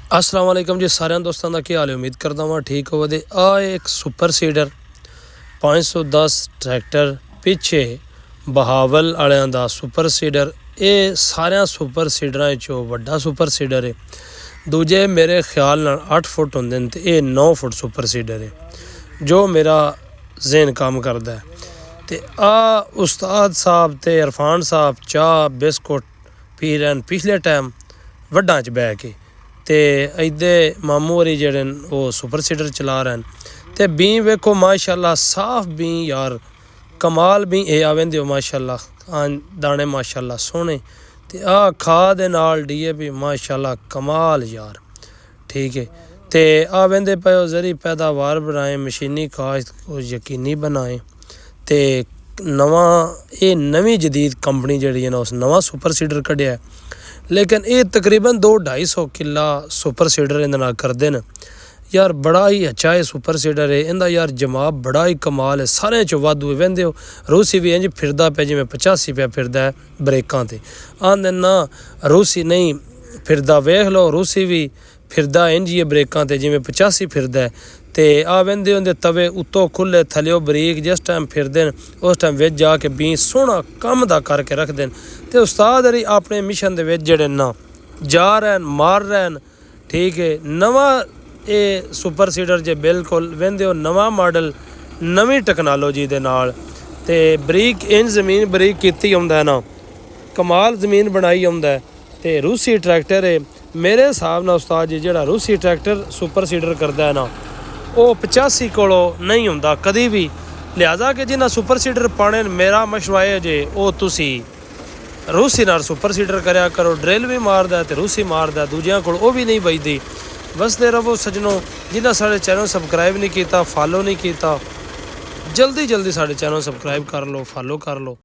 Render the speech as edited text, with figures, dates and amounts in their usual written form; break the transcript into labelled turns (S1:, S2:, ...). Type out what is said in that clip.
S1: अस्सलाम वालेकुम जी सारे दोस्तों का क्या हाल है। उम्मीद करता हाँ ठीक हो। आ एक सुपर सीडर 510 ट्रैक्टर पिछे बहावल वालियां दा सुपर सीडर। ये सारे सुपर सीडर चो वड्डा सुपर सीडर है। दूजे मेरे ख्याल नाल 8 फुट होंदे ने ते ये 9 फुट सुपर सीडर है जो मेरा जहन काम करता है। ते आ उस्ताद साहब ते इरफान साहब चाह बिस्कुट पी रहे पिछले टाइम वड्डां च बह के ते इधे मामू होरी जेह्ड़े वो सुपर सीडर चला रहे हैं। ते बी वेखो माशाल्लाह साफ बी यार कमाल बी ए आवेंदे माशाल्लाह दाने माशाल्लाह सोहने। ते आ खाद दे नाल DAP माशाल्लाह कमाल यार ठीक है। ते आवेंदे पे जरी पैदावार बनाए मशीनी काश्त को यकीनी बनाए। ते नवा ये नवी जदीद कंपनी जी है ना उस नवा सुपर सीडर कढ़िया है। लेकिन ये तकरीबन 200-250 किला सुपर सीडर इहदे करते हैं यार। बड़ा ही अच्छा है सुपर सीडर है। इहदा यार जवाब बड़ा ही कमाल है। सारे चो वाधू वेंदे हो रूसी भी इंज फिरदा पे जिवें 85 पे फिरदा है ब्रेकां ते। आंदे ना रूसी नहीं फिरदा, वेख लो रूसी भी फिरदा इंज ही ब्रेकां ते जिवें 85 फिरदा है। ते आ वेंदे होंदे तवे उत्तों खुले थल्लियों बरीक जिस टाइम फिरदे न उस टाइम विच जाके बी सोहना कम दा करके रखदे न। ते उस्ताद हरी अपने मिशन दे विच जेहड़े ना जा रहे मार रहे ठीक है। नवा ये सुपर सीडर जे बिल्कुल वेंदे हो नवा मॉडल नवी टैक्नोलॉजी दे नाल ते बरीक इंज जमीन बरीक कीती आउंदा है ना कमाल जमीन बनाई आउंदा है। ते रूसी ट्रैक्टर है मेरे हिसाब नाल उस्ताद जी जेहड़ा रूसी ट्रैक्टर सुपर सीडर करदा है ना वो 85 कोलों नहीं होंदा कदी भी। लिहाजा कि जिन्हें सुपर सीडर पाने मेरा मशवरा है जे वो तुसी रूसी नाल सुपर सीडर करया करो। ड्रिल भी मारदा ते रूसी मारदा दूजियां कोल वो भी नहीं बजदी। बसदे रहो सजनों। जिन्हें साढ़े चैनल सबसक्राइब नहीं किया फॉलो नहीं किया जल्दी साढ़े चैनल सबसक्राइब कर लो फॉलो कर लो।